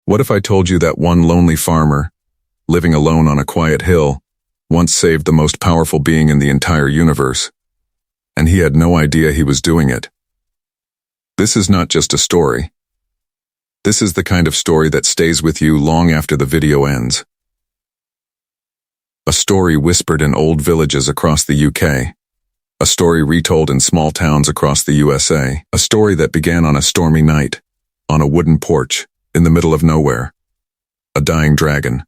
What if I told you that one lonely farmer, living alone on a quiet hill, once saved the most powerful being in the entire universe, and he had no idea he was doing it? This is not just a story. This is the kind of story that stays with you long after the video ends. A story whispered in old villages across the UK. A story retold in small towns across the USA. A story that began on a stormy night, on a wooden porch, in the middle of nowhere. A dying dragon.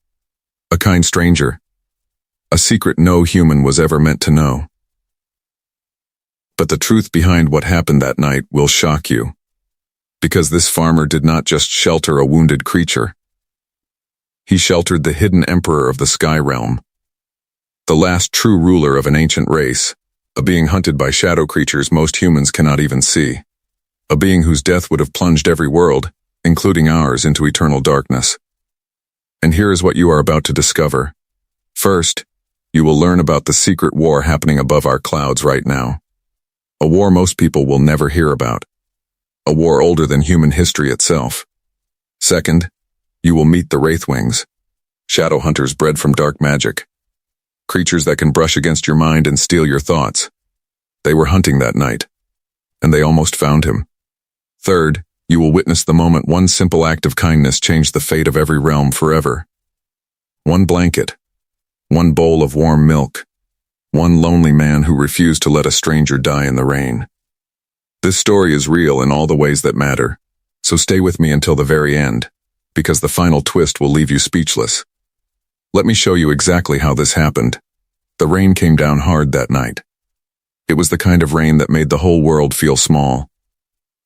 A kind stranger. A secret no human was ever meant to know. But the truth behind what happened that night will shock you. Because this farmer did not just shelter a wounded creature. He sheltered the hidden emperor of the sky realm. The last true ruler of an ancient race, a being hunted by shadow creatures most humans cannot even see. A being whose death would have plunged every world, including ours, into eternal darkness. And here is what you are about to discover. First, you will learn about the secret war happening above our clouds right now. A war most people will never hear about. A war older than human history itself. Second, you will meet the Wraithwings, shadow hunters bred from dark magic. Creatures that can brush against your mind and steal your thoughts. They were hunting that night, and they almost found him. Third, you will witness the moment one simple act of kindness changed the fate of every realm forever. One blanket, one bowl of warm milk, one lonely man who refused to let a stranger die in the rain. This story is real in all the ways that matter, so stay with me until the very end, because the final twist will leave you speechless. Let me show you exactly how this happened. The rain came down hard that night. It was the kind of rain that made the whole world feel small.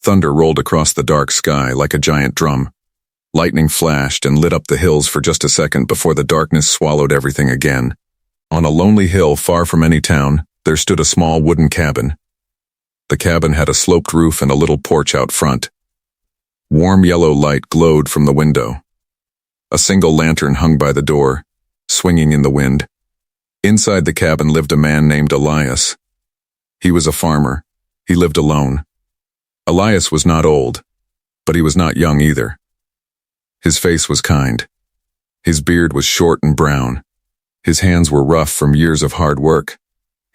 Thunder rolled across the dark sky like a giant drum. Lightning flashed and lit up the hills for just a second before the darkness swallowed everything again. On a lonely hill far from any town, there stood a small wooden cabin. The cabin had a sloped roof and a little porch out front. Warm yellow light glowed from the window. A single lantern hung by the door, swinging in the wind. Inside the cabin lived a man named Elias. He was a farmer. He lived alone. Elias was not old, but he was not young either. His face was kind. His beard was short and brown. His hands were rough from years of hard work.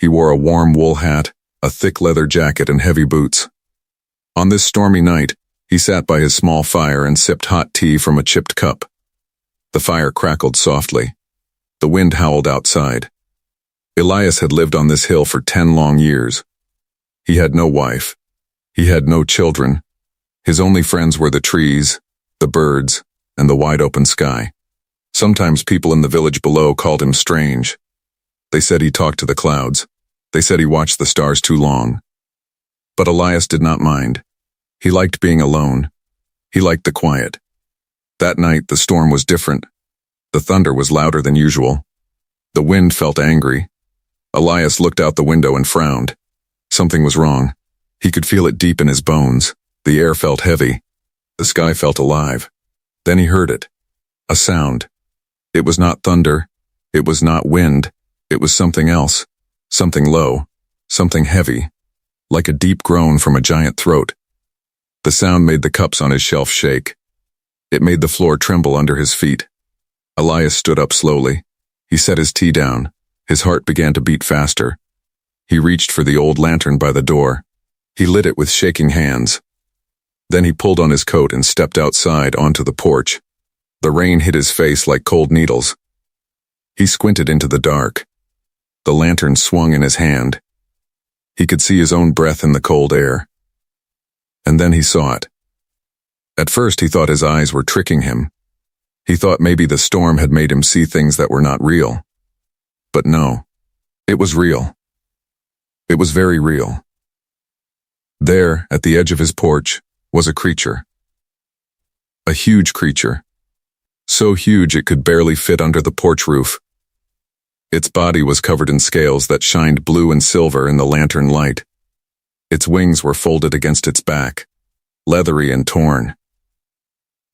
He wore a warm wool hat, a thick leather jacket, and heavy boots. On this stormy night, he sat by his small fire and sipped hot tea from a chipped cup. The fire crackled softly. The wind howled outside. Elias had lived on this hill for 10 long years. He had no wife. He had no children. His only friends were the trees, the birds, and the wide open sky. Sometimes people in the village below called him strange. They said he talked to the clouds. They said he watched the stars too long. But Elias did not mind. He liked being alone. He liked the quiet. That night, the storm was different. The thunder was louder than usual. The wind felt angry. Elias looked out the window and frowned. Something was wrong. He could feel it deep in his bones. The air felt heavy. The sky felt alive. Then he heard it. A sound. It was not thunder. It was not wind. It was something else. Something low. Something heavy. Like a deep groan from a giant throat. The sound made the cups on his shelf shake. It made the floor tremble under his feet. Elias stood up slowly. He set his tea down. His heart began to beat faster. He reached for the old lantern by the door. He lit it with shaking hands. Then he pulled on his coat and stepped outside onto the porch. The rain hit his face like cold needles. He squinted into the dark. The lantern swung in his hand. He could see his own breath in the cold air. And then he saw it. At first he thought his eyes were tricking him. He thought maybe the storm had made him see things that were not real. But no, it was real. It was very real. There, at the edge of his porch, was a creature. A huge creature. So huge it could barely fit under the porch roof. Its body was covered in scales that shined blue and silver in the lantern light. Its wings were folded against its back, leathery and torn.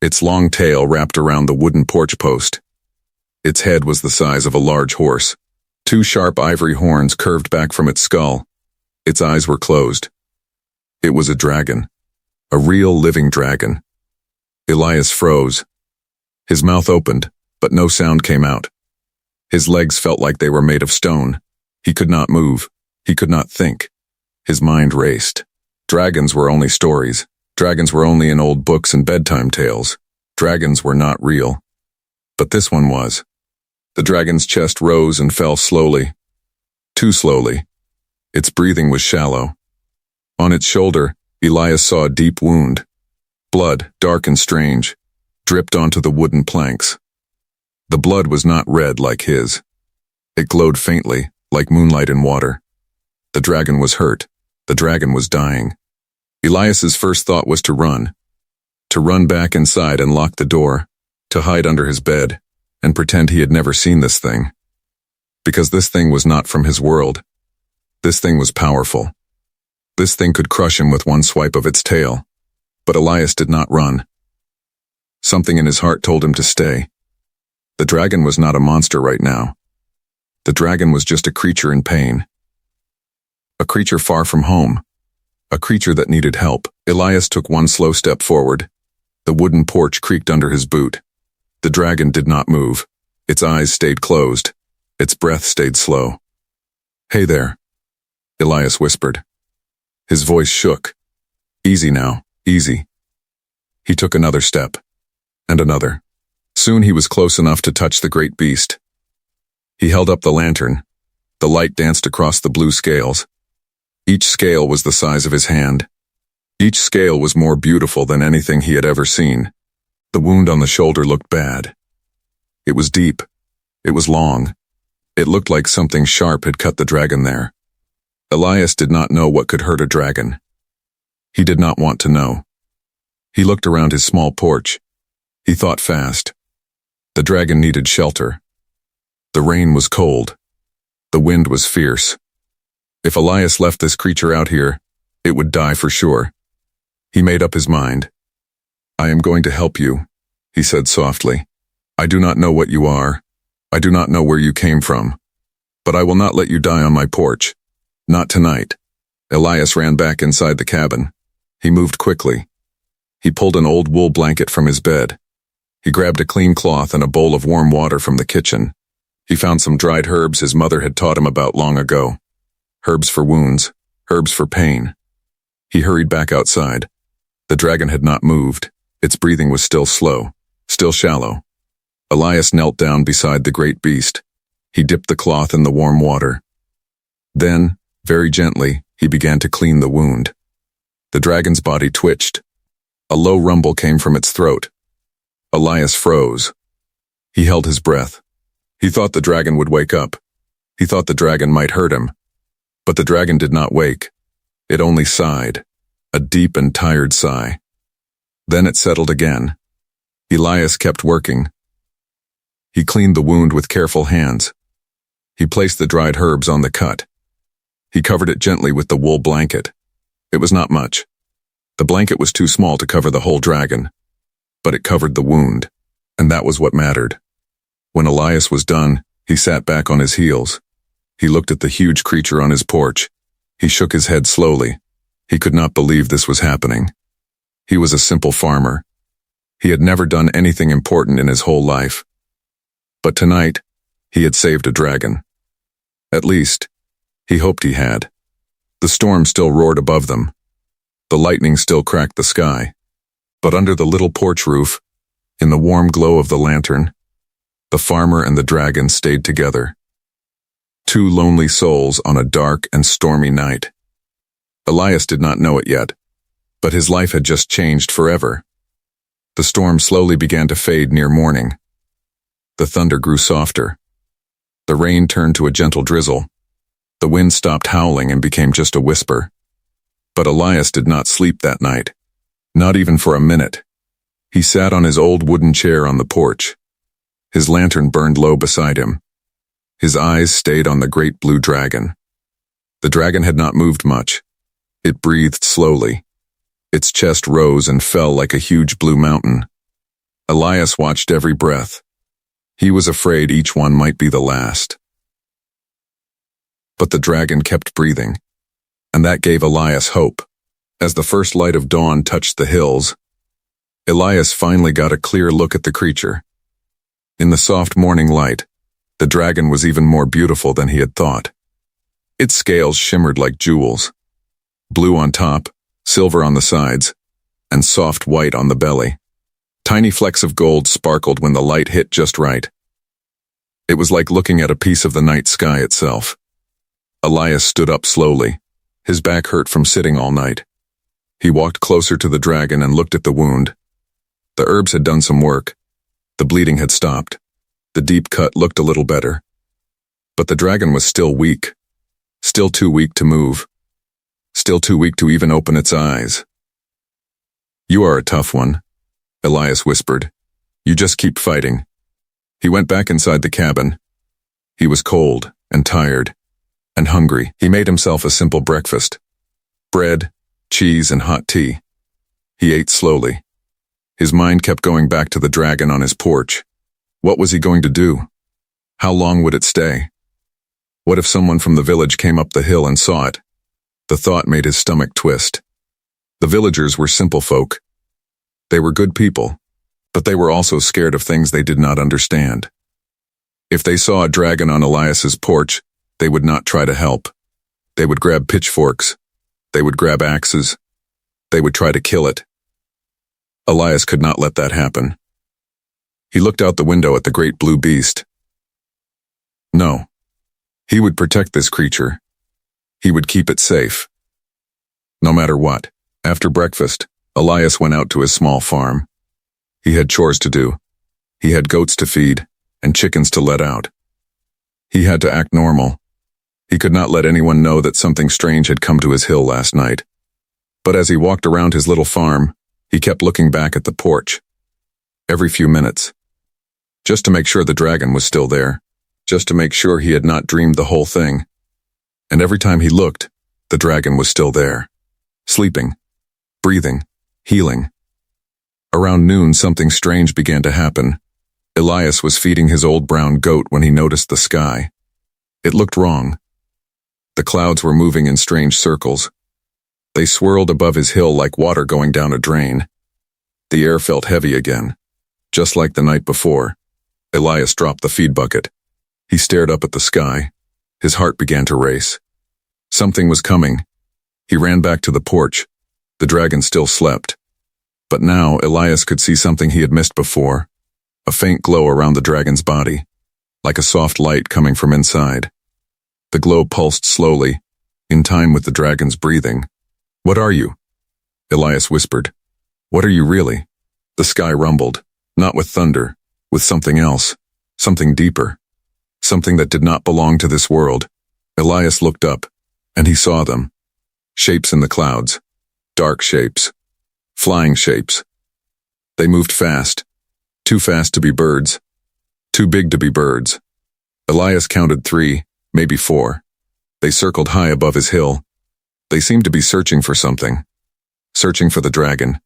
Its long tail wrapped around the wooden porch post. Its head was the size of a large horse. 2 sharp ivory horns curved back from its skull. Its eyes were closed. It was a dragon. A real living dragon. Elias froze. His mouth opened, but no sound came out. His legs felt like they were made of stone. He could not move. He could not think. His mind raced. Dragons were only stories. Dragons were only in old books and bedtime tales. Dragons were not real. But this one was. The dragon's chest rose and fell slowly. Too slowly. Its breathing was shallow. On its shoulder, Elias saw a deep wound. Blood, dark and strange, dripped onto the wooden planks. The blood was not red like his. It glowed faintly, like moonlight in water. The dragon was hurt. The dragon was dying. Elias's first thought was to run back inside and lock the door, to hide under his bed, and pretend he had never seen this thing. Because this thing was not from his world. This thing was powerful. This thing could crush him with one swipe of its tail. But Elias did not run. Something in his heart told him to stay. The dragon was not a monster right now. The dragon was just a creature in pain. A creature far from home. A creature that needed help. Elias took one slow step forward. The wooden porch creaked under his boot. The dragon did not move. Its eyes stayed closed. Its breath stayed slow. "Hey there," Elias whispered. His voice shook. "Easy now, easy." He took another step. And another. Soon he was close enough to touch the great beast. He held up the lantern. The light danced across the blue scales. Each scale was the size of his hand. Each scale was more beautiful than anything he had ever seen. The wound on the shoulder looked bad. It was deep. It was long. It looked like something sharp had cut the dragon there. Elias did not know what could hurt a dragon. He did not want to know. He looked around his small porch. He thought fast. The dragon needed shelter. The rain was cold. The wind was fierce. If Elias left this creature out here, it would die for sure. He made up his mind. "I am going to help you," he said softly. "I do not know what you are. I do not know where you came from. But I will not let you die on my porch. Not tonight." Elias ran back inside the cabin. He moved quickly. He pulled an old wool blanket from his bed. He grabbed a clean cloth and a bowl of warm water from the kitchen. He found some dried herbs his mother had taught him about long ago. Herbs for wounds, herbs for pain. He hurried back outside. The dragon had not moved. Its breathing was still slow, still shallow. Elias knelt down beside the great beast. He dipped the cloth in the warm water. Then, very gently, he began to clean the wound. The dragon's body twitched. A low rumble came from its throat. Elias froze. He held his breath. He thought the dragon would wake up. He thought the dragon might hurt him. But the dragon did not wake. It only sighed, a deep and tired sigh. Then it settled again. Elias kept working. He cleaned the wound with careful hands. He placed the dried herbs on the cut. He covered it gently with the wool blanket. It was not much. The blanket was too small to cover the whole dragon. But it covered the wound, and that was what mattered. When Elias was done, he sat back on his heels. He looked at the huge creature on his porch. He shook his head slowly. He could not believe this was happening. He was a simple farmer. He had never done anything important in his whole life. But tonight, he had saved a dragon. At least, he hoped he had. The storm still roared above them. The lightning still cracked the sky. But under the little porch roof, in the warm glow of the lantern, the farmer and the dragon stayed together. Two lonely souls on a dark and stormy night. Elias did not know it yet, but his life had just changed forever. The storm slowly began to fade near morning. The thunder grew softer. The rain turned to a gentle drizzle. The wind stopped howling and became just a whisper. But Elias did not sleep that night, not even for a minute. He sat on his old wooden chair on the porch. His lantern burned low beside him. His eyes stayed on the great blue dragon. The dragon had not moved much. It breathed slowly. Its chest rose and fell like a huge blue mountain. Elias watched every breath. He was afraid each one might be the last. But the dragon kept breathing, and that gave Elias hope. As the first light of dawn touched the hills, Elias finally got a clear look at the creature. In the soft morning light, the dragon was even more beautiful than he had thought. Its scales shimmered like jewels, blue on top, silver on the sides, and soft white on the belly. Tiny flecks of gold sparkled when the light hit just right. It was like looking at a piece of the night sky itself. Elias stood up slowly. His back hurt from sitting all night. He walked closer to the dragon and looked at the wound. The herbs had done some work. The bleeding had stopped. The deep cut looked a little better. But the dragon was still weak. Still too weak to move. Still too weak to even open its eyes. "You are a tough one," Elias whispered. "You just keep fighting." He went back inside the cabin. He was cold and tired and hungry. He made himself a simple breakfast. Bread, cheese, and hot tea. He ate slowly. His mind kept going back to the dragon on his porch. What was he going to do? How long would it stay? What if someone from the village came up the hill and saw it? The thought made his stomach twist. The villagers were simple folk. They were good people, but they were also scared of things they did not understand. If they saw a dragon on Elias's porch, they would not try to help. They would grab pitchforks. They would grab axes. They would try to kill it. Elias could not let that happen. He looked out the window at the great blue beast. No. He would protect this creature. He would keep it safe. No matter what. After breakfast, Elias went out to his small farm. He had chores to do. He had goats to feed and chickens to let out. He had to act normal. He could not let anyone know that something strange had come to his hill last night. But as he walked around his little farm, he kept looking back at the porch. Every few minutes. Just to make sure the dragon was still there. Just to make sure he had not dreamed the whole thing. And every time he looked, the dragon was still there. Sleeping. Breathing. Healing. Around noon, something strange began to happen. Elias was feeding his old brown goat when he noticed the sky. It looked wrong. The clouds were moving in strange circles. They swirled above his hill like water going down a drain. The air felt heavy again. Just like the night before. Elias dropped the feed bucket. He stared up at the sky. His heart began to race. Something was coming. He ran back to the porch. The dragon still slept. But now Elias could see something he had missed before. A faint glow around the dragon's body, like a soft light coming from inside. The glow pulsed slowly, in time with the dragon's breathing. "What are you?" Elias whispered. "What are you really?" The sky rumbled, not with thunder, with something else, something deeper, something that did not belong to this world. Elias looked up, and he saw them. Shapes in the clouds, dark shapes, flying shapes. They moved fast, too fast to be birds, too big to be birds. Elias counted 3, maybe 4. They circled high above his hill. They seemed to be searching for something, searching for the dragon.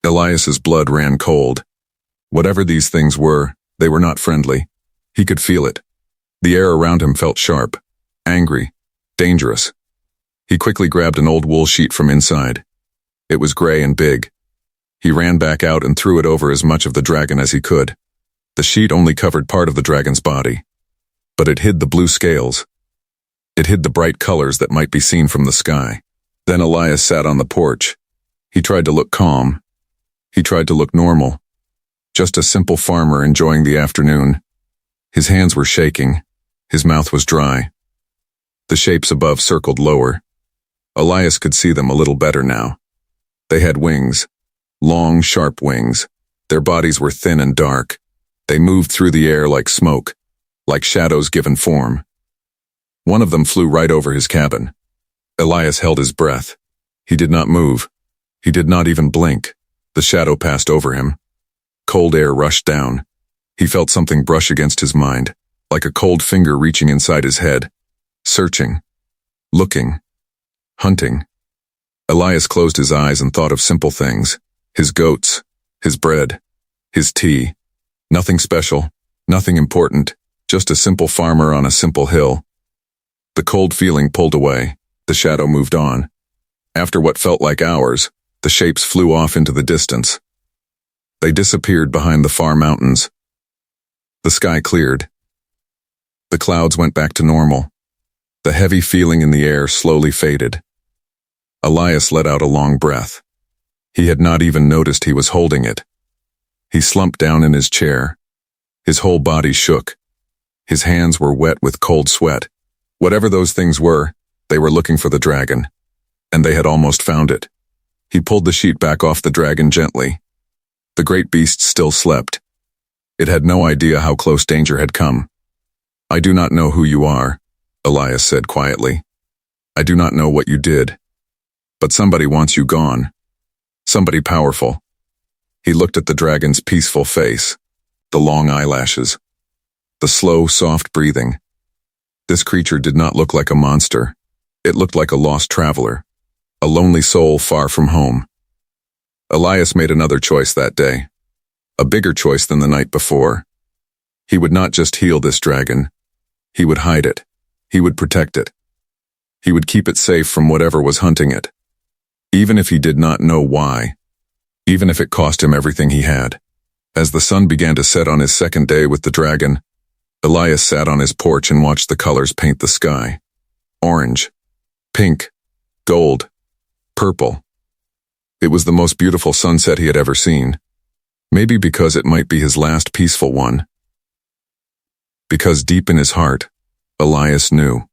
Elias's blood ran cold. Whatever these things were, they were not friendly. He could feel it. The air around him felt sharp, angry, dangerous. He quickly grabbed an old wool sheet from inside. It was gray and big. He ran back out and threw it over as much of the dragon as he could. The sheet only covered part of the dragon's body, but it hid the blue scales. It hid the bright colors that might be seen from the sky. Then Elias sat on the porch. He tried to look calm. He tried to look normal. Just a simple farmer enjoying the afternoon. His hands were shaking. His mouth was dry. The shapes above circled lower. Elias could see them a little better now. They had wings. Long, sharp wings. Their bodies were thin and dark. They moved through the air like smoke, like shadows given form. One of them flew right over his cabin. Elias held his breath. He did not move. He did not even blink. The shadow passed over him. Cold air rushed down. He felt something brush against his mind, like a cold finger reaching inside his head. Searching. Looking. Hunting. Elias closed his eyes and thought of simple things. His goats. His bread. His tea. Nothing special. Nothing important. Just a simple farmer on a simple hill. The cold feeling pulled away. The shadow moved on. After what felt like hours, the shapes flew off into the distance. They disappeared behind the far mountains. The sky cleared. The clouds went back to normal. The heavy feeling in the air slowly faded. Elias let out a long breath. He had not even noticed he was holding it. He slumped down in his chair. His whole body shook. His hands were wet with cold sweat. Whatever those things were, they were looking for the dragon. And they had almost found it. He pulled the sheet back off the dragon gently. The great beast still slept. It had no idea how close danger had come. "I do not know who you are," Elias said quietly. "I do not know what you did. But somebody wants you gone. Somebody powerful." He looked at the dragon's peaceful face, the long eyelashes, the slow, soft breathing. This creature did not look like a monster. It looked like a lost traveler, a lonely soul far from home. Elias made another choice that day, a bigger choice than the night before. He would not just heal this dragon. He would hide it. He would protect it. He would keep it safe from whatever was hunting it, even if he did not know why, even if it cost him everything he had. As the sun began to set on his second day with the dragon, Elias sat on his porch and watched the colors paint the sky. Orange, pink, gold, purple. It was the most beautiful sunset he had ever seen. Maybe because it might be his last peaceful one. Because deep in his heart, Elias knew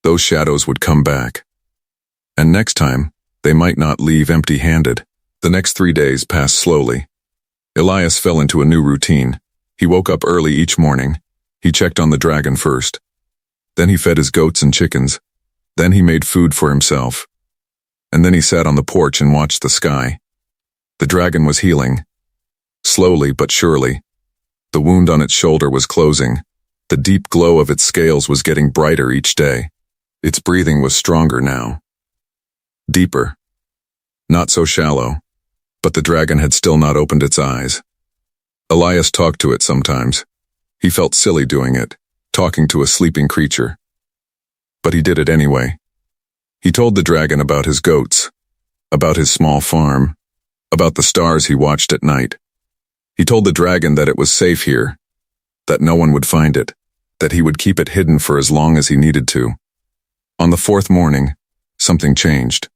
those shadows would come back. And next time, they might not leave empty-handed. The next 3 days passed slowly. Elias fell into a new routine. He woke up early each morning. He checked on the dragon first. Then he fed his goats and chickens. Then he made food for himself. And then he sat on the porch and watched the sky. The dragon was healing. Slowly but surely. The wound on its shoulder was closing. The deep glow of its scales was getting brighter each day. Its breathing was stronger now. Deeper. Not so shallow. But the dragon had still not opened its eyes. Elias talked to it sometimes. He felt silly doing it, talking to a sleeping creature. But he did it anyway. He told the dragon about his goats, about his small farm, about the stars he watched at night. He told the dragon that it was safe here, that no one would find it, that he would keep it hidden for as long as he needed to. On the fourth morning, something changed.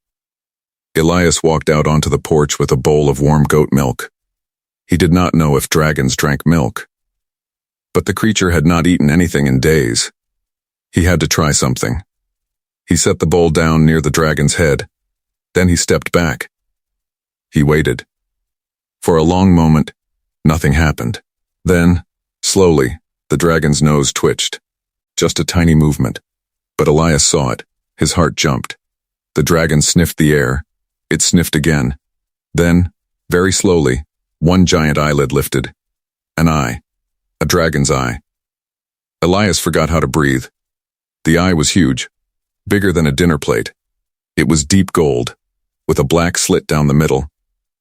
Elias walked out onto the porch with a bowl of warm goat milk. He did not know if dragons drank milk. But the creature had not eaten anything in days. He had to try something. He set the bowl down near the dragon's head. Then he stepped back. He waited. For a long moment, nothing happened. Then, slowly, the dragon's nose twitched. Just a tiny movement. But Elias saw it. His heart jumped. The dragon sniffed the air. It sniffed again. Then, very slowly, one giant eyelid lifted. An eye. A dragon's eye. Elias forgot how to breathe. The eye was huge, bigger than a dinner plate. It was deep gold, with a black slit down the middle.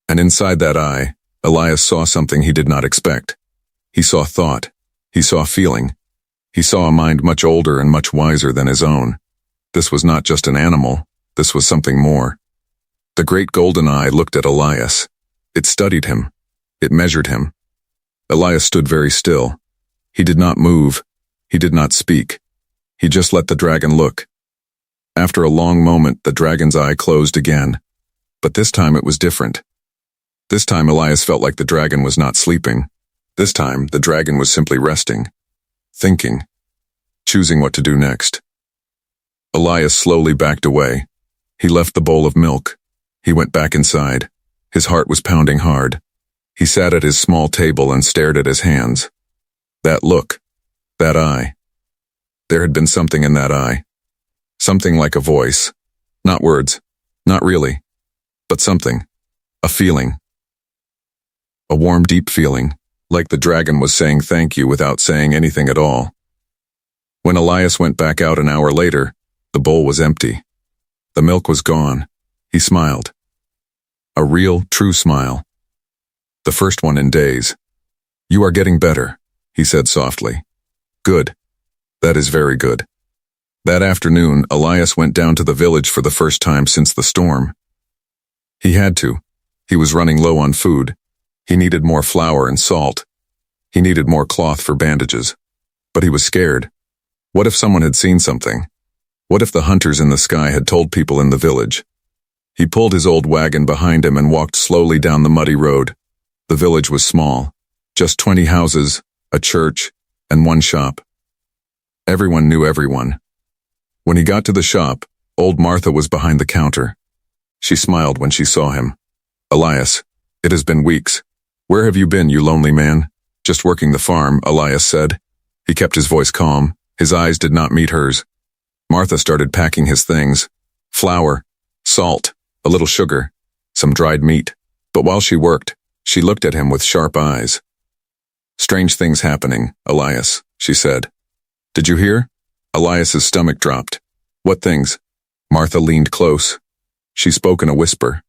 And inside that eye, Elias saw something he did not expect. He saw thought. He saw feeling. He saw a mind much older and much wiser than his own. This was not just an animal. This was something more. The great golden eye looked at Elias. It studied him. It measured him. Elias stood very still. He did not move. He did not speak. He just let the dragon look. After a long moment, the dragon's eye closed again. But this time it was different. This time Elias felt like the dragon was not sleeping. This time the dragon was simply resting, thinking, choosing what to do next. Elias slowly backed away. He left the bowl of milk. He went back inside. His heart was pounding hard. He sat at his small table and stared at his hands. That look, that eye. There had been something in that eye. Something like a voice. Not words, not really, but something. A feeling. A warm, deep feeling, like the dragon was saying thank you without saying anything at all. When Elias went back out an hour later, the bowl was empty. The milk was gone. He smiled. A real, true smile. The first one in days. "You are getting better," he said softly. "Good. That is very good." That afternoon, Elias went down to the village for the first time since the storm. He had to. He was running low on food. He needed more flour and salt. He needed more cloth for bandages. But he was scared. What if someone had seen something? What if the hunters in the sky had told people in the village? He pulled his old wagon behind him and walked slowly down the muddy road. The village was small. Just 20 houses, a church, and one shop. Everyone knew everyone. When he got to the shop, old Martha was behind the counter. She smiled when she saw him. "Elias, it has been weeks. Where have you been, you lonely man?" "Just working the farm," Elias said. He kept his voice calm. His eyes did not meet hers. Martha started packing his things. Flour, salt, a little sugar, some dried meat. But while she worked, she looked at him with sharp eyes. "Strange things happening, Elias," she said. "Did you hear?" Elias's stomach dropped. "What things?" Martha leaned close. She spoke in a whisper.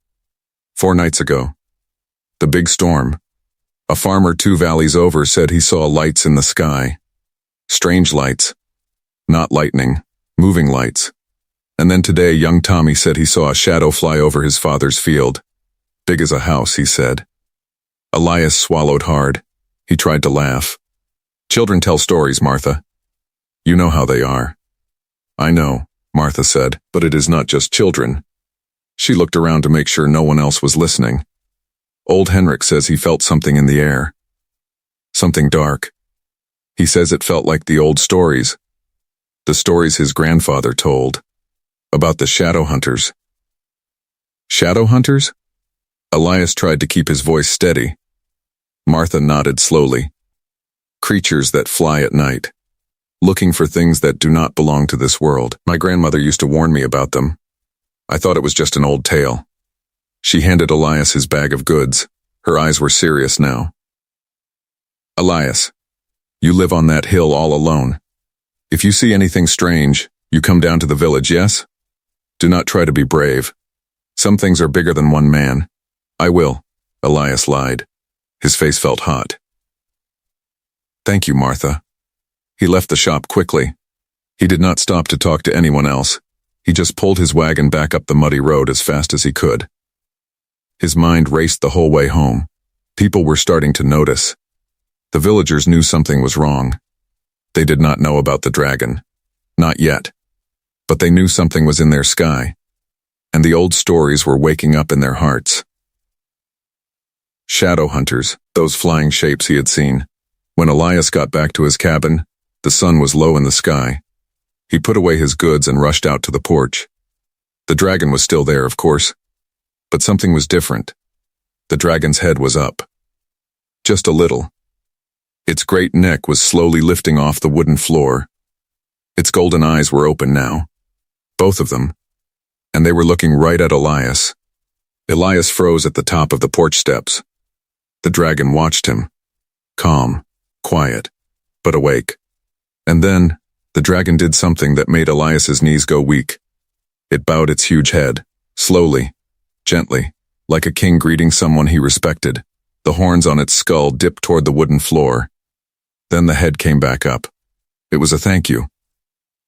4 nights ago. The big storm. A farmer 2 valleys over said he saw lights in the sky. Strange lights. Not lightning, moving lights. And then today young Tommy said he saw a shadow fly over his father's field. Big as a house, he said. Elias swallowed hard. He tried to laugh. "Children tell stories, Martha. You know how they are." "I know," Martha said, "but it is not just children." She looked around to make sure no one else was listening. "Old Henrik says he felt something in the air. Something dark. He says it felt like the old stories. The stories his grandfather told. About the shadow hunters." "Shadow hunters?" Elias tried to keep his voice steady. Martha nodded slowly. "Creatures that fly at night. Looking for things that do not belong to this world. My grandmother used to warn me about them. I thought it was just an old tale." She handed Elias his bag of goods. Her eyes were serious now. "Elias, you live on that hill all alone. If you see anything strange, you come down to the village, yes? Do not try to be brave. Some things are bigger than one man." "I will," Elias lied. His face felt hot. "Thank you, Martha." He left the shop quickly. He did not stop to talk to anyone else. He just pulled his wagon back up the muddy road as fast as he could. His mind raced the whole way home. People were starting to notice. The villagers knew something was wrong. They did not know about the dragon. Not yet. But they knew something was in their sky. And the old stories were waking up in their hearts. Shadow hunters, those flying shapes he had seen. When Elias got back to his cabin, the sun was low in the sky. He put away his goods and rushed out to the porch. The dragon was still there, of course. But something was different. The dragon's head was up. Just a little. Its great neck was slowly lifting off the wooden floor. Its golden eyes were open now. Both of them. And they were looking right at Elias. Elias froze at the top of the porch steps. The dragon watched him. Calm, quiet, but awake. And then, the dragon did something that made Elias's knees go weak. It bowed its huge head, slowly, gently, like a king greeting someone he respected. The horns on its skull dipped toward the wooden floor. Then the head came back up. It was a thank you.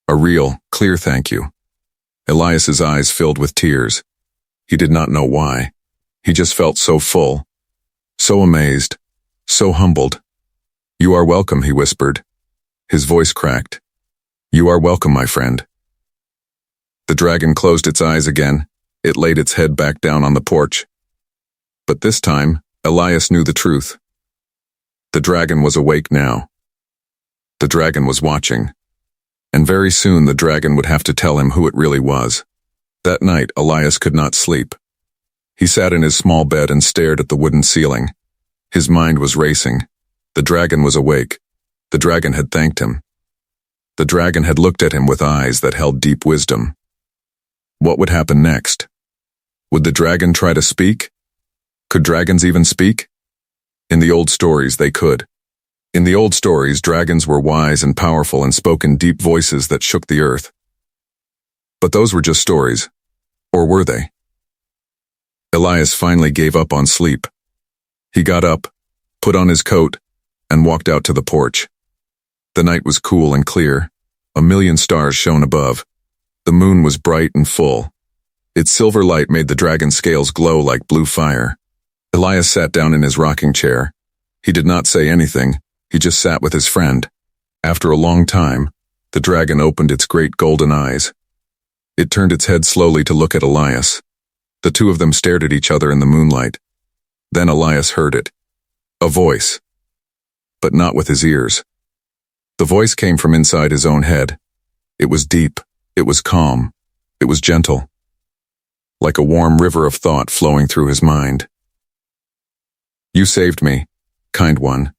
A real, clear thank you. Elias's eyes filled with tears. He did not know why. He just felt so full, so amazed, so humbled. "You are welcome," he whispered. His voice cracked. "You are welcome, my friend." The dragon closed its eyes again. It laid its head back down on the porch. But this time, Elias knew the truth. The dragon was awake now. The dragon was watching. And very soon the dragon would have to tell him who it really was. That night, Elias could not sleep. He sat in his small bed and stared at the wooden ceiling. His mind was racing. The dragon was awake. The dragon had thanked him. The dragon had looked at him with eyes that held deep wisdom. What would happen next? Would the dragon try to speak? Could dragons even speak? In the old stories, they could. In the old stories, dragons were wise and powerful and spoke in deep voices that shook the earth. But those were just stories. Or were they? Elias finally gave up on sleep. He got up, put on his coat, and walked out to the porch. The night was cool and clear. 1,000,000 stars shone above. The moon was bright and full. Its silver light made the dragon's scales glow like blue fire. Elias sat down in his rocking chair. He did not say anything. He just sat with his friend. After a long time, the dragon opened its great golden eyes. It turned its head slowly to look at Elias. The two of them stared at each other in the moonlight. Then Elias heard it. A voice. But not with his ears. The voice came from inside his own head. It was deep. It was calm. It was gentle. Like a warm river of thought flowing through his mind. You saved me, kind one.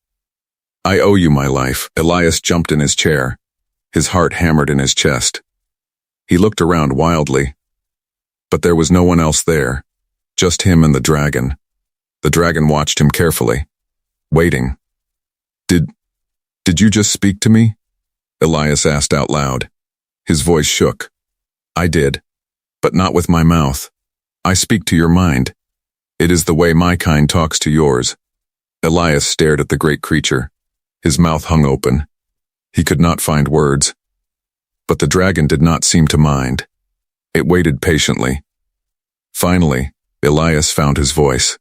I owe you my life. Elias jumped in his chair. His heart hammered in his chest. He looked around wildly. But there was no one else there. Just him and the dragon. The dragon watched him carefully. Waiting. Did you just speak to me? Elias asked out loud. His voice shook. I did. But not with my mouth. I speak to your mind. It is the way my kind talks to yours. Elias stared at the great creature. His mouth hung open. He could not find words. But the dragon did not seem to mind. It waited patiently. Finally, Elias found his voice.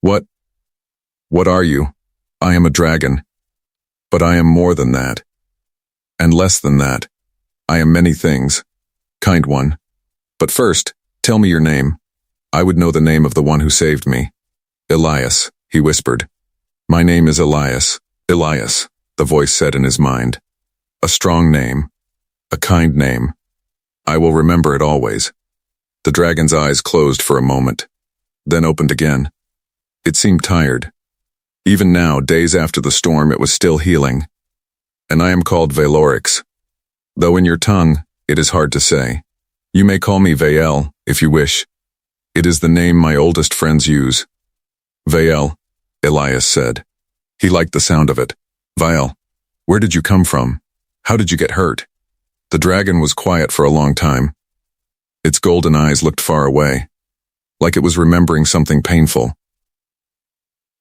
What are you? I am a dragon. But I am more than that. And less than that. I am many things. Kind one. But first, tell me your name. I would know the name of the one who saved me. Elias, he whispered. My name is Elias. Elias, the voice said in his mind. A strong name. A kind name. I will remember it always. The dragon's eyes closed for a moment, then opened again. It seemed tired. Even now, days after the storm, it was still healing. And I am called Valorix. Though in your tongue, it is hard to say. You may call me Vael, if you wish. It is the name my oldest friends use. Vael, Elias said. He liked the sound of it. Vael, where did you come from? How did you get hurt? The dragon was quiet for a long time. Its golden eyes looked far away, like it was remembering something painful.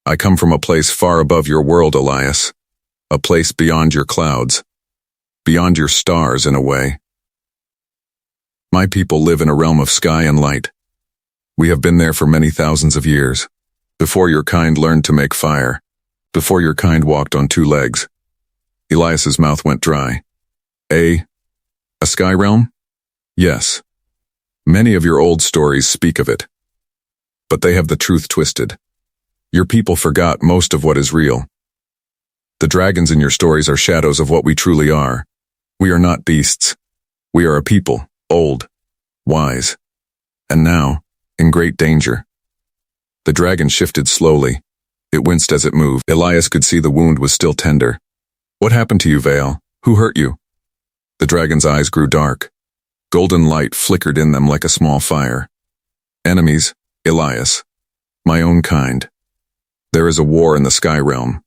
I come from a place far above your world, Elias. A place beyond your clouds. Beyond your stars, in a way. My people live in a realm of sky and light. We have been there for many thousands of years. Before your kind learned to make fire. Before your kind walked on two legs. Elias's mouth went dry. A sky realm? Yes. Many of your old stories speak of it. But they have the truth twisted. Your people forgot most of what is real. The dragons in your stories are shadows of what we truly are. We are not beasts. We are a people, old, wise, and now, in great danger. The dragon shifted slowly. It winced as it moved. Elias could see the wound was still tender. What happened to you, Vael? Who hurt you? The dragon's eyes grew dark. Golden light flickered in them like a small fire. Enemies, Elias. My own kind. There is a war in the sky realm.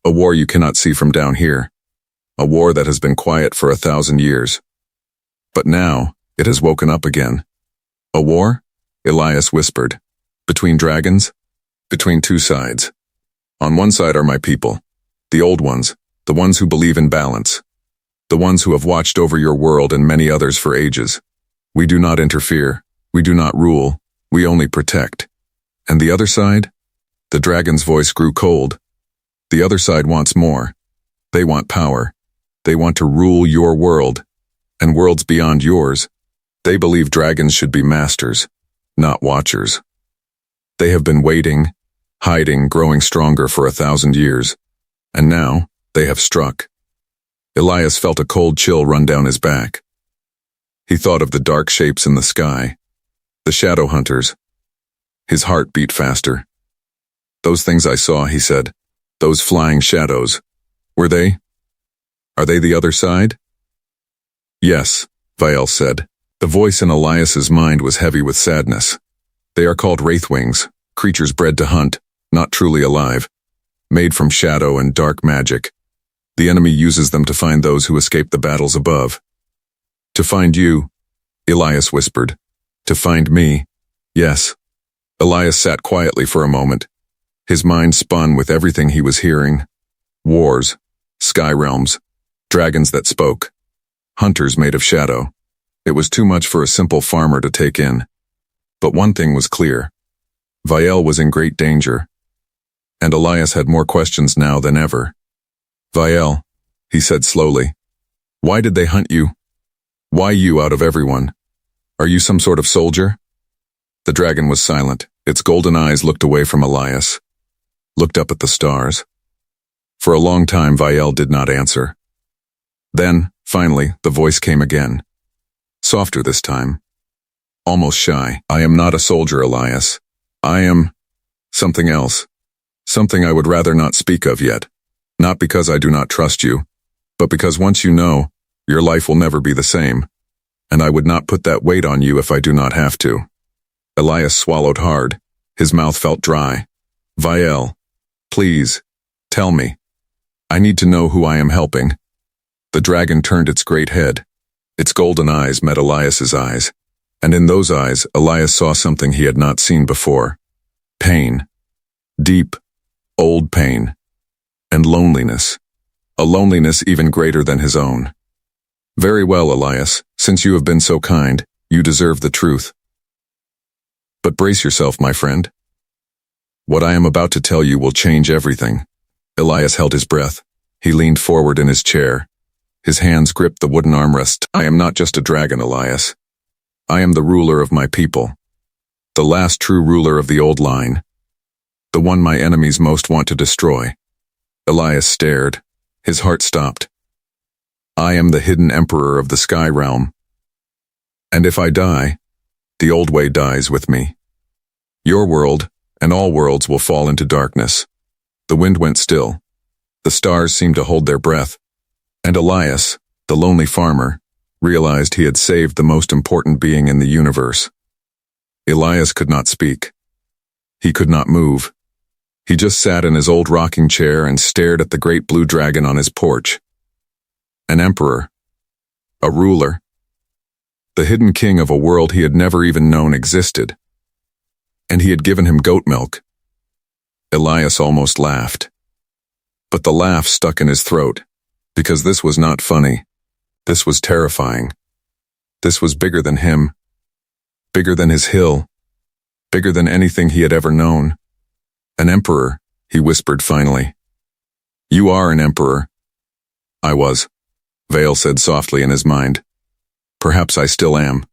A war you cannot see from down here. A war that has been quiet for 1,000 years. But now, it has woken up again. A war? Elias whispered. Between dragons? Between two sides. On one side are my people. The old ones. The ones who believe in balance. The ones who have watched over your world and many others for ages. We do not interfere. We do not rule. We only protect. And the other side? The dragon's voice grew cold. The other side wants more. They want power. They want to rule your world, and worlds beyond yours. They believe dragons should be masters, not watchers. They have been waiting, hiding, growing stronger for 1,000 years. And now, they have struck. Elias felt a cold chill run down his back. He thought of the dark shapes in the sky, the shadow hunters. His heart beat faster. Those things I saw, he said. Those flying shadows. Were they? Are they the other side? Yes, Vael said. The voice in Elias's mind was heavy with sadness. They are called wraithwings, creatures bred to hunt, not truly alive. Made from shadow and dark magic. The enemy uses them to find those who escape the battles above. To find you, Elias whispered. To find me, yes. Elias sat quietly for a moment. His mind spun with everything he was hearing. Wars, sky realms, dragons that spoke, hunters made of shadow. It was too much for a simple farmer to take in. But one thing was clear. Vael was in great danger. And Elias had more questions now than ever. Viel, he said slowly. Why did they hunt you? Why you out of everyone? Are you some sort of soldier? The dragon was silent. Its golden eyes looked away from Elias, looked up at the stars. For a long time, Viel did not answer. Then, finally, the voice came again. Softer this time. Almost shy. I am not a soldier, Elias. I am something else. Something I would rather not speak of yet. Not because I do not trust you, but because once you know, your life will never be the same. And I would not put that weight on you if I do not have to. Elias swallowed hard. His mouth felt dry. Viel, please, tell me. I need to know who I am helping. The dragon turned its great head. Its golden eyes met Elias's eyes, and in those eyes, Elias saw something he had not seen before. Pain. Deep, old pain. And loneliness. A loneliness even greater than his own. Very well, Elias, since you have been so kind, you deserve the truth. But brace yourself, my friend. What I am about to tell you will change everything. Elias held his breath. He leaned forward in his chair. His hands gripped the wooden armrest. I am not just a dragon, Elias. I am the ruler of my people. The last true ruler of the old line. The one my enemies most want to destroy. Elias stared. His heart stopped. I am the hidden emperor of the sky realm. And if I die, the old way dies with me. Your world, and all worlds, will fall into darkness. The wind went still. The stars seemed to hold their breath. And Elias, the lonely farmer, realized he had saved the most important being in the universe. Elias could not speak. He could not move. He just sat in his old rocking chair and stared at the great blue dragon on his porch. An emperor. A ruler. The hidden king of a world he had never even known existed. And he had given him goat milk. Elias almost laughed. But the laugh stuck in his throat, because this was not funny. This was terrifying. This was bigger than him. Bigger than his hill. Bigger than anything he had ever known. An emperor, he whispered finally. You are an emperor. I was, Vale said softly in his mind. Perhaps I still am.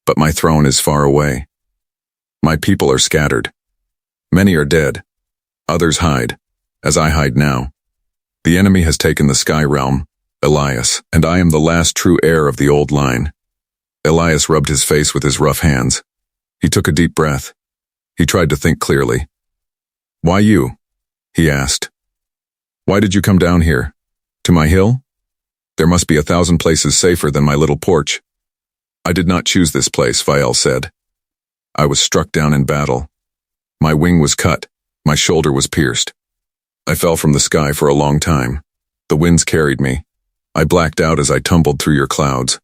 But my throne is far away. My people are scattered. Many are dead. Others hide, as I hide now. The enemy has taken the sky realm, Elias, and I am the last true heir of the old line. Elias rubbed his face with his rough hands. He took a deep breath. He tried to think clearly. Why you? He asked. Why did you come down here? To my hill? There must be 1,000 places safer than my little porch. I did not choose this place, Viel said. I was struck down in battle. My wing was cut. My shoulder was pierced. I fell from the sky for a long time. The winds carried me. I blacked out as I tumbled through your clouds.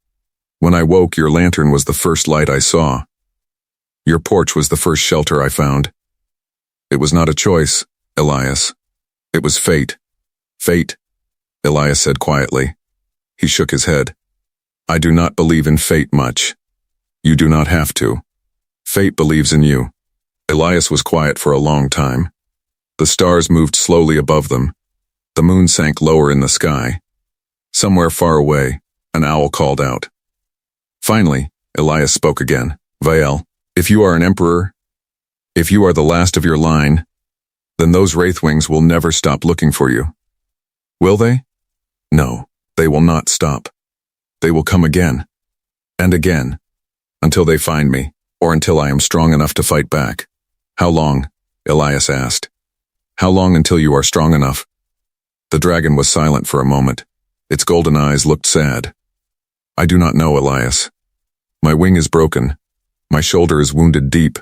When I woke, your lantern was the first light I saw. Your porch was the first shelter I found. It was not a choice, Elias. It was fate. Fate, Elias said quietly. He shook his head. I do not believe in fate much. You do not have to. Fate believes in you. Elias was quiet for a long time. The stars moved slowly above them. The moon sank lower in the sky. Somewhere far away, an owl called out. Finally, Elias spoke again. Viel, if you are an emperor, if you are the last of your line, then those wraithwings will never stop looking for you. Will they? No, they will not stop. They will come again, and again, until they find me, or until I am strong enough to fight back. How long? Elias asked. How long until you are strong enough? The dragon was silent for a moment. Its golden eyes looked sad. I do not know, Elias. My wing is broken. My shoulder is wounded deep.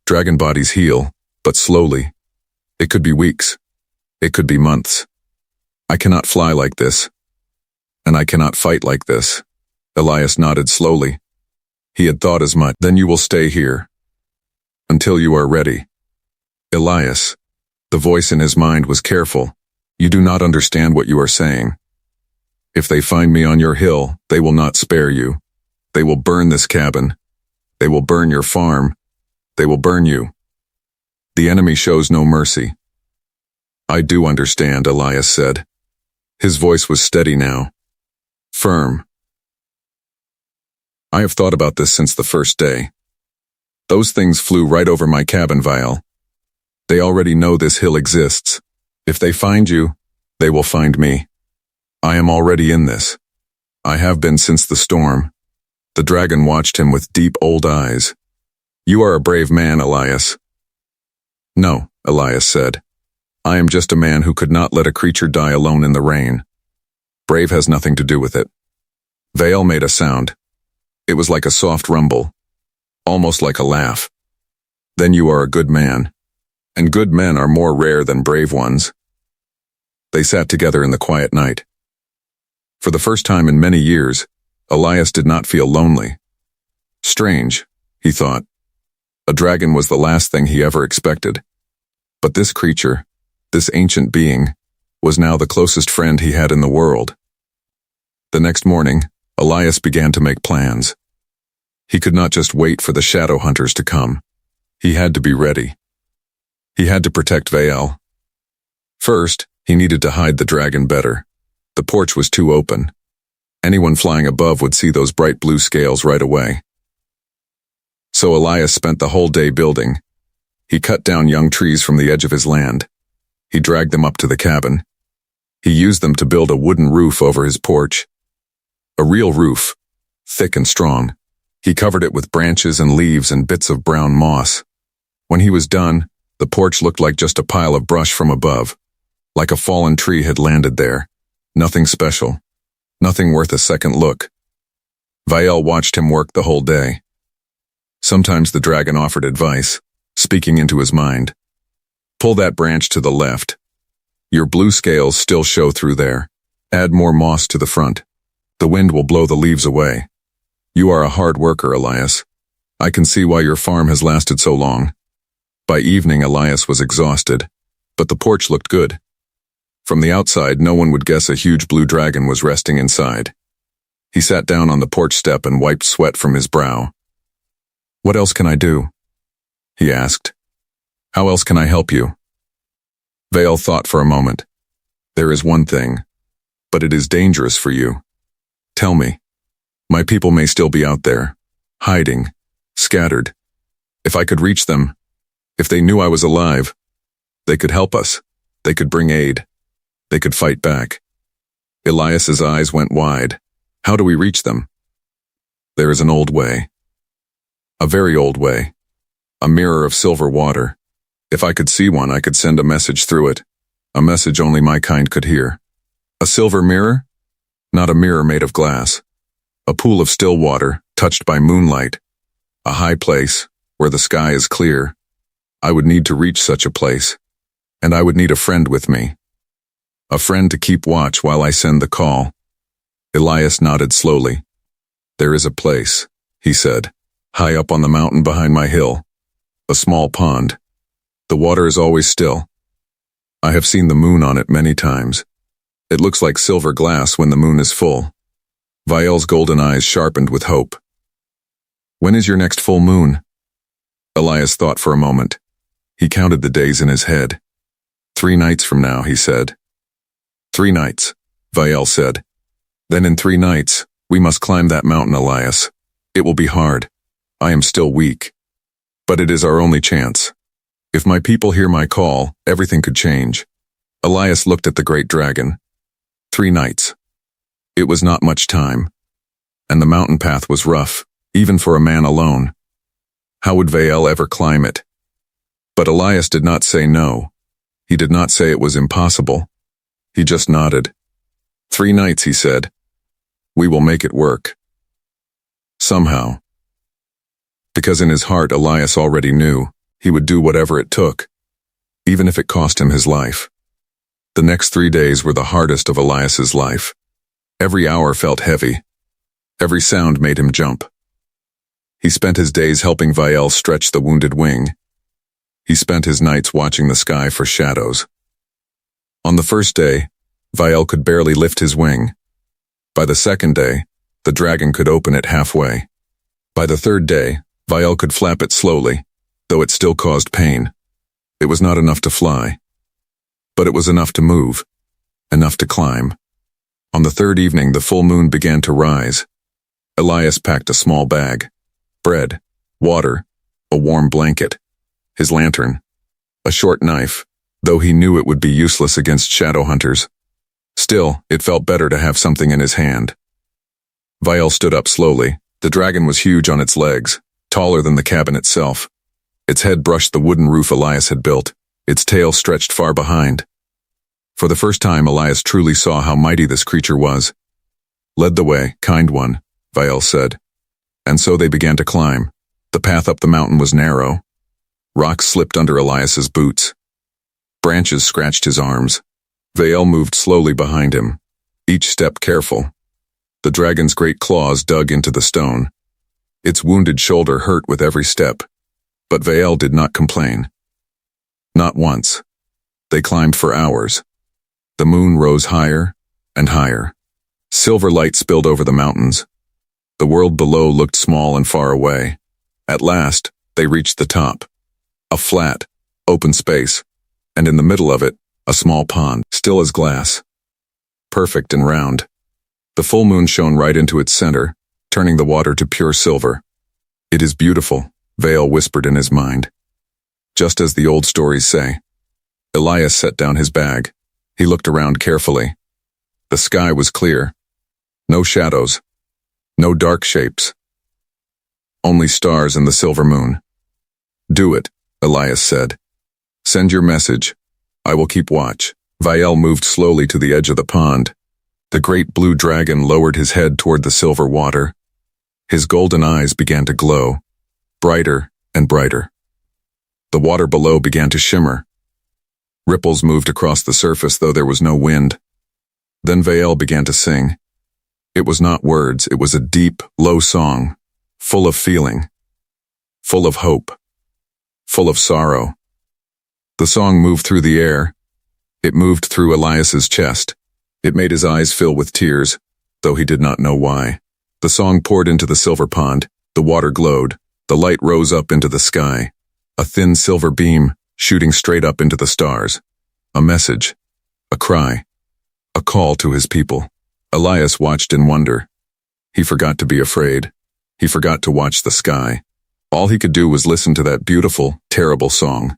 Dragon bodies heal, but slowly. It could be weeks. It could be months. I cannot fly like this. And I cannot fight like this. Elias nodded slowly. He had thought as much. Then you will stay here. Until you are ready. Elias. The voice in his mind was careful. You do not understand what you are saying. If they find me on your hill, they will not spare you. They will burn this cabin. They will burn your farm. They will burn you. The enemy shows no mercy. I do understand, Elias said. His voice was steady now. Firm. I have thought about this since the first day. Those things flew right over my cabin, Vial. They already know this hill exists. If they find you, they will find me. I am already in this. I have been since the storm. The dragon watched him with deep old eyes. You are a brave man, Elias. No, Elias said. I am just a man who could not let a creature die alone in the rain. Brave has nothing to do with it. Vale made a sound. It was like a soft rumble, almost like a laugh. Then you are a good man, and good men are more rare than brave ones. They sat together in the quiet night. For the first time in many years, Elias did not feel lonely. Strange, he thought. A dragon was the last thing he ever expected. But this creature, this ancient being, was now the closest friend he had in the world. The next morning, Elias began to make plans. He could not just wait for the shadow hunters to come. He had to be ready. He had to protect Vael. First, he needed to hide the dragon better. The porch was too open. Anyone flying above would see those bright blue scales right away. So Elias spent the whole day building. He cut down young trees from the edge of his land. He dragged them up to the cabin. He used them to build a wooden roof over his porch. A real roof, thick and strong. He covered it with branches and leaves and bits of brown moss. When he was done, the porch looked like just a pile of brush from above, like a fallen tree had landed there. Nothing special. Nothing worth a second look. Vael watched him work the whole day. Sometimes the dragon offered advice, speaking into his mind. Pull that branch to the left. Your blue scales still show through there. Add more moss to the front. The wind will blow the leaves away. You are a hard worker, Elias. I can see why your farm has lasted so long. By evening, Elias was exhausted, but the porch looked good. From the outside, no one would guess a huge blue dragon was resting inside. He sat down on the porch step and wiped sweat from his brow. What else can I do? He asked. How else can I help you? Vael thought for a moment. There is one thing, but it is dangerous for you. Tell me. My people may still be out there, hiding, scattered. If I could reach them, if they knew I was alive, they could help us. They could bring aid. They could fight back. Elias's eyes went wide. How do we reach them? There is an old way. A very old way. A mirror of silver water. If I could see one, I could send a message through it. A message only my kind could hear. A silver mirror? Not a mirror made of glass. A pool of still water, touched by moonlight. A high place, where the sky is clear. I would need to reach such a place. And I would need a friend with me. A friend to keep watch while I send the call. Elias nodded slowly. There is a place, he said, high up on the mountain behind my hill. A small pond. The water is always still. I have seen the moon on it many times. It looks like silver glass when the moon is full. Vael's golden eyes sharpened with hope. When is your next full moon? Elias thought for a moment. He counted the days in his head. 3 nights from now, he said. 3 nights, Vael said. Then in 3 nights, we must climb that mountain, Elias. It will be hard. I am still weak. But it is our only chance. If my people hear my call, everything could change. Elias looked at the great dragon. 3 nights. It was not much time. And the mountain path was rough, even for a man alone. How would Vael ever climb it? But Elias did not say no. He did not say it was impossible. He just nodded. 3 nights, he said. We will make it work. Somehow. Because in his heart, Elias already knew he would do whatever it took, even if it cost him his life. The next 3 days were the hardest of Elias's life. Every hour felt heavy. Every sound made him jump. He spent his days helping Vael stretch the wounded wing. He spent his nights watching the sky for shadows. On the first day, Vael could barely lift his wing. By the second day, the dragon could open it halfway. By the third day, Vael could flap it slowly, though it still caused pain. It was not enough to fly. But it was enough to move, enough to climb. On the third evening, the full moon began to rise. Elias packed a small bag, bread, water, a warm blanket, his lantern, a short knife, though he knew it would be useless against shadow hunters. Still, it felt better to have something in his hand. Vial stood up slowly. The dragon was huge on its legs, taller than the cabin itself. Its head brushed the wooden roof Elias had built. Its tail stretched far behind. For the first time, Elias truly saw how mighty this creature was. "Lead the way, kind one," Vial said. And so they began to climb. The path up the mountain was narrow. Rocks slipped under Elias's boots. Branches scratched his arms. Vial moved slowly behind him, each step careful. The dragon's great claws dug into the stone. Its wounded shoulder hurt with every step. But Vial did not complain. Not once. They climbed for hours. The moon rose higher and higher. Silver light spilled over the mountains. The world below looked small and far away. At last, they reached the top. A flat, open space, and in the middle of it, a small pond, still as glass. Perfect and round. The full moon shone right into its center, turning the water to pure silver. "It is beautiful," Vial whispered in his mind. Just as the old stories say. Elias set down his bag. He looked around carefully. The sky was clear. No shadows. No dark shapes. Only stars and the silver moon. "Do it," Elias said. "Send your message. I will keep watch." Vial moved slowly to the edge of the pond. The great blue dragon lowered his head toward the silver water. His golden eyes began to glow, brighter and brighter. The water below began to shimmer. Ripples moved across the surface, though there was no wind. Then Vial began to sing. It was not words, it was a deep, low song, full of feeling, full of hope, full of sorrow. The song moved through the air. It moved through Elias's chest. It made his eyes fill with tears, though he did not know why. The song poured into the silver pond. The water glowed. The light rose up into the sky. A thin silver beam shooting straight up into the stars. A message. A cry. A call to his people. Elias watched in wonder. He forgot to be afraid. He forgot to watch the sky. All he could do was listen to that beautiful, terrible song.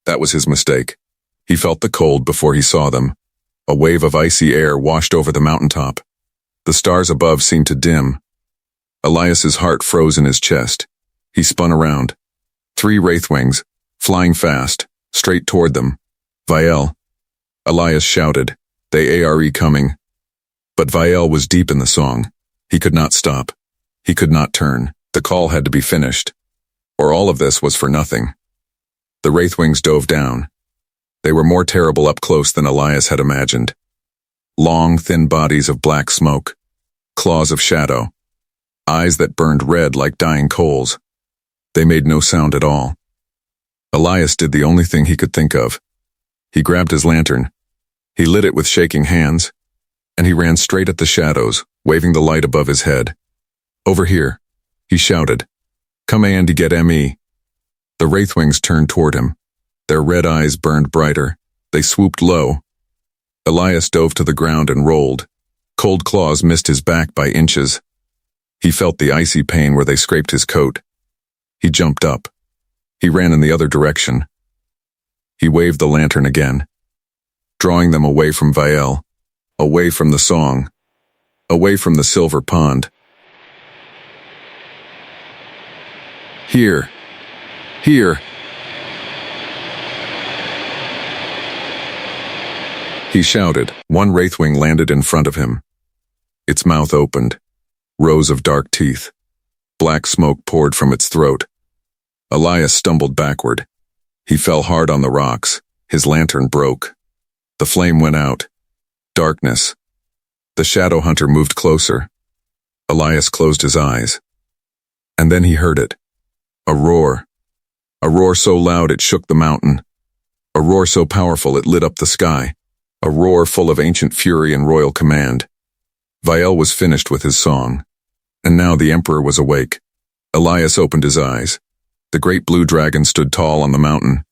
That was his mistake. He felt the cold before he saw them. A wave of icy air washed over the mountaintop. The stars above seemed to dim. Elias's heart froze in his chest. He spun around. 3 wraithwings, flying fast, straight toward them. "Vial!" Elias shouted. "They are coming." But Vial was deep in the song. He could not stop. He could not turn. The call had to be finished. Or all of this was for nothing. The wraithwings dove down. They were more terrible up close than Elias had imagined. Long, thin bodies of black smoke. Claws of shadow. Eyes that burned red like dying coals. They made no sound at all. Elias did the only thing he could think of. He grabbed his lantern. He lit it with shaking hands, and he ran straight at the shadows, waving the light above his head. "Over here," he shouted. "Come and get me." The wraithwings turned toward him. Their red eyes burned brighter. They swooped low. Elias dove to the ground and rolled. Cold claws missed his back by inches. He felt the icy pain where they scraped his coat. He jumped up. He ran in the other direction. He waved the lantern again, drawing them away from Vial, away from the song, away from the silver pond. "Here! Here!" he shouted. One wraithwing landed in front of him. Its mouth opened. Rows of dark teeth. Black smoke poured from its throat. Elias stumbled backward. He fell hard on the rocks. His lantern broke. The flame went out. Darkness. The shadow hunter moved closer. Elias closed his eyes. And then he heard it. A roar. A roar so loud it shook the mountain. A roar so powerful it lit up the sky. A roar full of ancient fury and royal command. Vial was finished with his song. And now the emperor was awake. Elias opened his eyes. The great blue dragon stood tall on the mountain.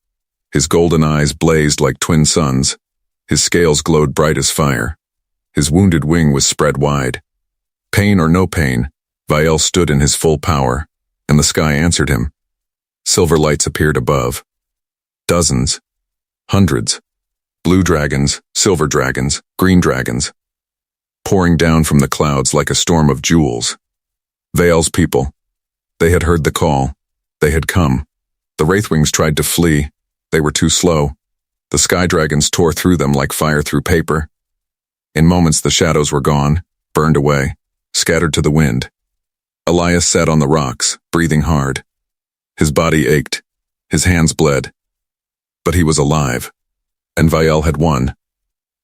His golden eyes blazed like twin suns. His scales glowed bright as fire. His wounded wing was spread wide. Pain or no pain, Vael stood in his full power, and the sky answered him. Silver lights appeared above. Dozens. Hundreds. Blue dragons, silver dragons, green dragons. Pouring down from the clouds like a storm of jewels. Vael's people. They had heard the call. They had come. The wraithwings tried to flee. They were too slow. The sky dragons tore through them like fire through paper. In moments the shadows were gone, burned away, scattered to the wind. Elias sat on the rocks, breathing hard. His body ached. His hands bled. But he was alive. And Vael had won.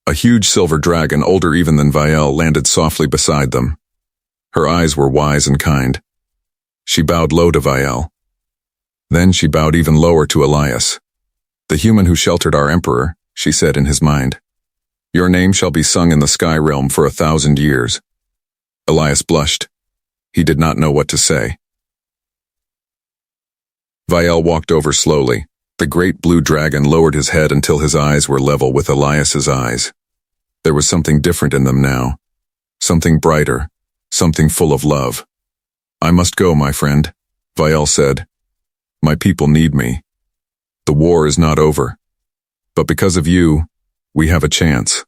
A huge silver dragon, older even than Vael, landed softly beside them. Her eyes were wise and kind. She bowed low to Vael. Then she bowed even lower to Elias. "The human who sheltered our emperor," she said in his mind. "Your name shall be sung in the sky realm for 1,000 years." Elias blushed. He did not know what to say. Vael walked over slowly. The great blue dragon lowered his head until his eyes were level with Elias's eyes. There was something different in them now. Something brighter. Something full of love. "I must go, my friend," Vael said. "My people need me. The war is not over. But because of you, we have a chance.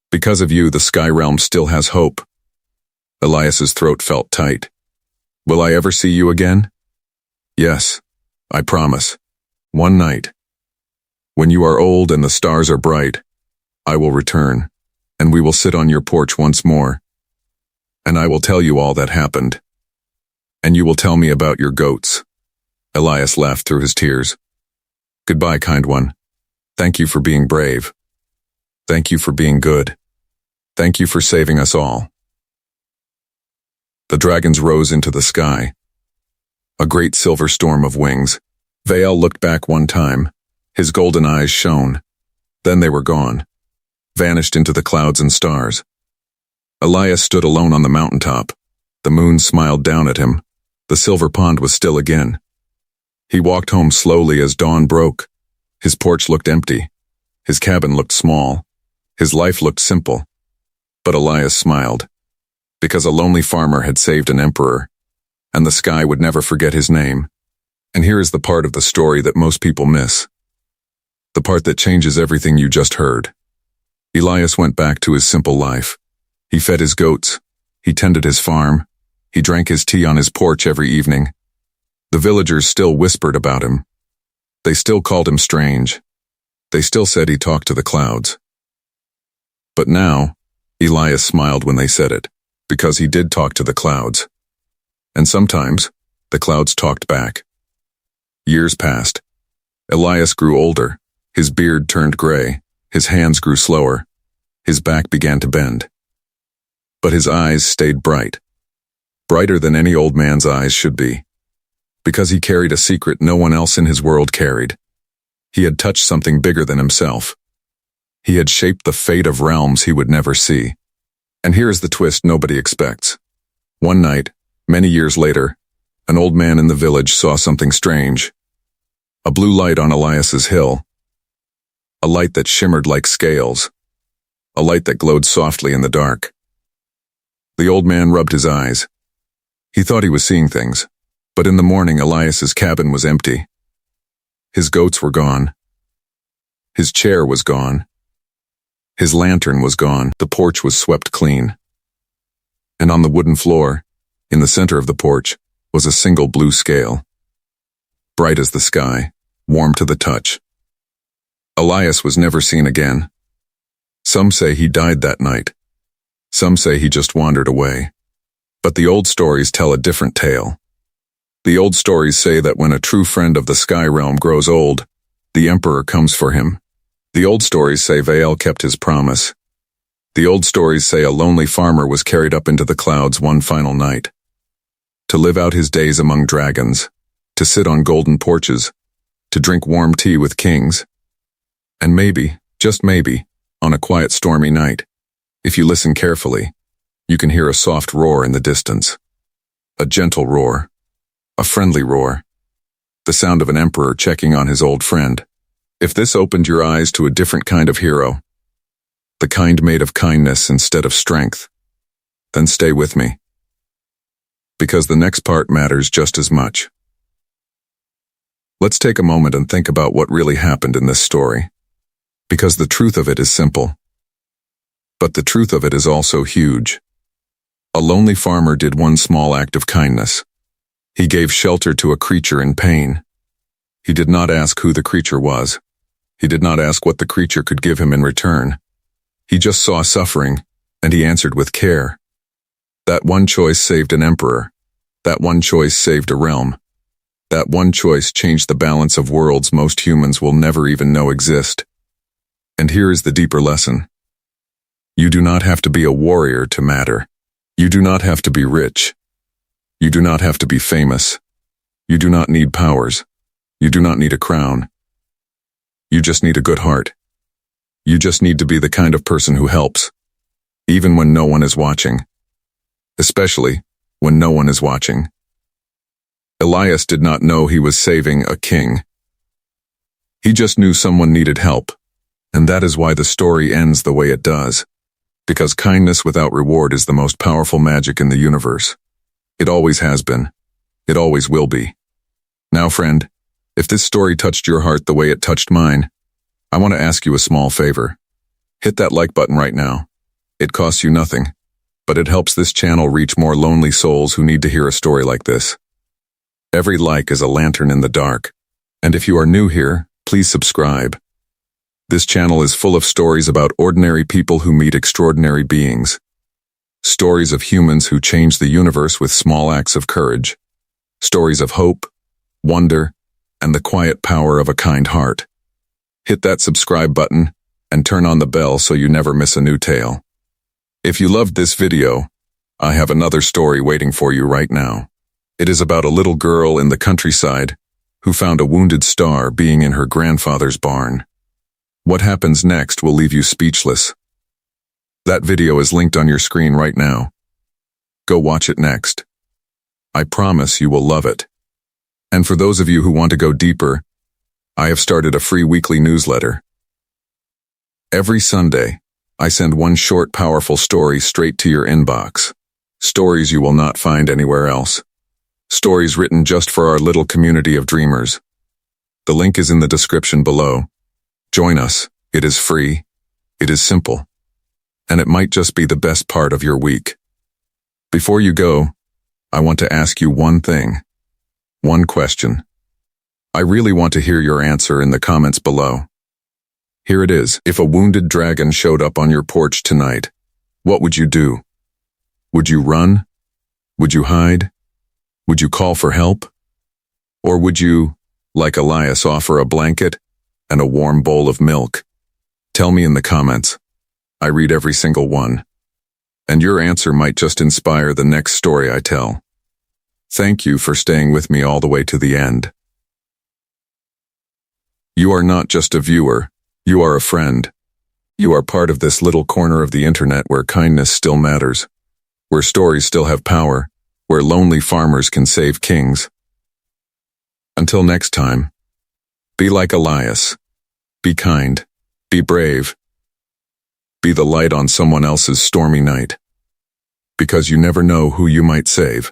Because of you, the sky realm still has hope." Elias's throat felt tight. "Will I ever see you again?" "Yes, I promise. One night. When you are old and the stars are bright, I will return, and we will sit on your porch once more. And I will tell you all that happened. And you will tell me about your goats." Elias laughed through his tears. "Goodbye, kind one. Thank you for being brave. Thank you for being good. Thank you for saving us all." The dragons rose into the sky. A great silver storm of wings. Vael looked back one time. His golden eyes shone. Then they were gone. Vanished into the clouds and stars. Elias stood alone on the mountaintop. The moon smiled down at him. The silver pond was still again. He walked home slowly as dawn broke. His porch looked empty. His cabin looked small. His life looked simple. But Elias smiled. Because a lonely farmer had saved an emperor, and the sky would never forget his name. And here is the part of the story that most people miss. The part that changes everything you just heard. Elias went back to his simple life. He fed his goats. He tended his farm. He drank his tea on his porch every evening. The villagers still whispered about him. They still called him strange. They still said he talked to the clouds. But now, Elias smiled when they said it, because he did talk to the clouds. And sometimes, the clouds talked back. Years passed. Elias grew older. His beard turned gray. His hands grew slower. His back began to bend. But his eyes stayed bright. Brighter than any old man's eyes should be. Because he carried a secret no one else in his world carried. He had touched something bigger than himself. He had shaped the fate of realms he would never see. And here is the twist nobody expects. One night, many years later, an old man in the village saw something strange. A blue light on Elias's hill. A light that shimmered like scales. A light that glowed softly in the dark. The old man rubbed his eyes. He thought he was seeing things, but in the morning Elias's cabin was empty. His goats were gone. His chair was gone. His lantern was gone. The porch was swept clean. And on the wooden floor, in the center of the porch, was a single blue scale. Bright as the sky, warm to the touch. Elias was never seen again. Some say he died that night. Some say he just wandered away. But the old stories tell a different tale. The old stories say that when a true friend of the sky realm grows old, the emperor comes for him. The old stories say Vael kept his promise. The old stories say a lonely farmer was carried up into the clouds one final night. To live out his days among dragons, to sit on golden porches, to drink warm tea with kings. And maybe, just maybe, on a quiet stormy night, if you listen carefully, you can hear a soft roar in the distance. A gentle roar. A friendly roar. The sound of an emperor checking on his old friend. If this opened your eyes to a different kind of hero, the kind made of kindness instead of strength. Then stay with me, because the next part matters just as much. Let's take a moment and think about what really happened in this story, because the truth of it is simple. But the truth of it is also huge. A lonely farmer did one small act of kindness. He gave shelter to a creature in pain. He did not ask who the creature was. He did not ask what the creature could give him in return. He just saw suffering, and he answered with care. That one choice saved an emperor. That one choice saved a realm. That one choice changed the balance of worlds most humans will never even know exist. And here is the deeper lesson. You do not have to be a warrior to matter. You do not have to be rich. You do not have to be famous. You do not need powers. You do not need a crown. You just need a good heart. You just need to be the kind of person who helps, even when no one is watching. Especially when no one is watching. Elias did not know he was saving a king. He just knew someone needed help, and that is why the story ends the way it does. Because kindness without reward is the most powerful magic in the universe. It always has been. It always will be. Now, friend, if this story touched your heart the way it touched mine, I want to ask you a small favor. Hit that like button right now. It costs you nothing, but it helps this channel reach more lonely souls who need to hear a story like this. Every like is a lantern in the dark, and if you are new here, please subscribe. This channel is full of stories about ordinary people who meet extraordinary beings. Stories of humans who change the universe with small acts of courage. Stories of hope, wonder, and the quiet power of a kind heart. Hit that subscribe button and turn on the bell so you never miss a new tale. If you loved this video, I have another story waiting for you right now. It is about a little girl in the countryside who found a wounded star being in her grandfather's barn. What happens next will leave you speechless. That video is linked on your screen right now. Go watch it next. I promise you will love it. And for those of you who want to go deeper, I have started a free weekly newsletter. Every Sunday, I send one short, powerful story straight to your inbox. Stories you will not find anywhere else. Stories written just for our little community of dreamers. The link is in the description below. Join us. It is free. It is simple. And it might just be the best part of your week. Before you go, I want to ask you one thing. One question. I really want to hear your answer in the comments below. Here it is. If a wounded dragon showed up on your porch tonight, what would you do? Would you run? Would you hide? Would you call for help? Or would you, like Elias, offer a blanket and a warm bowl of milk? Tell me in the comments. I read every single one. And your answer might just inspire the next story I tell. Thank you for staying with me all the way to the end. You are not just a viewer, you are a friend. You are part of this little corner of the internet where kindness still matters, where stories still have power, where lonely farmers can save kings. Until next time, be like Elias. Be kind. Be brave. Be the light on someone else's stormy night. Because you never know who you might save.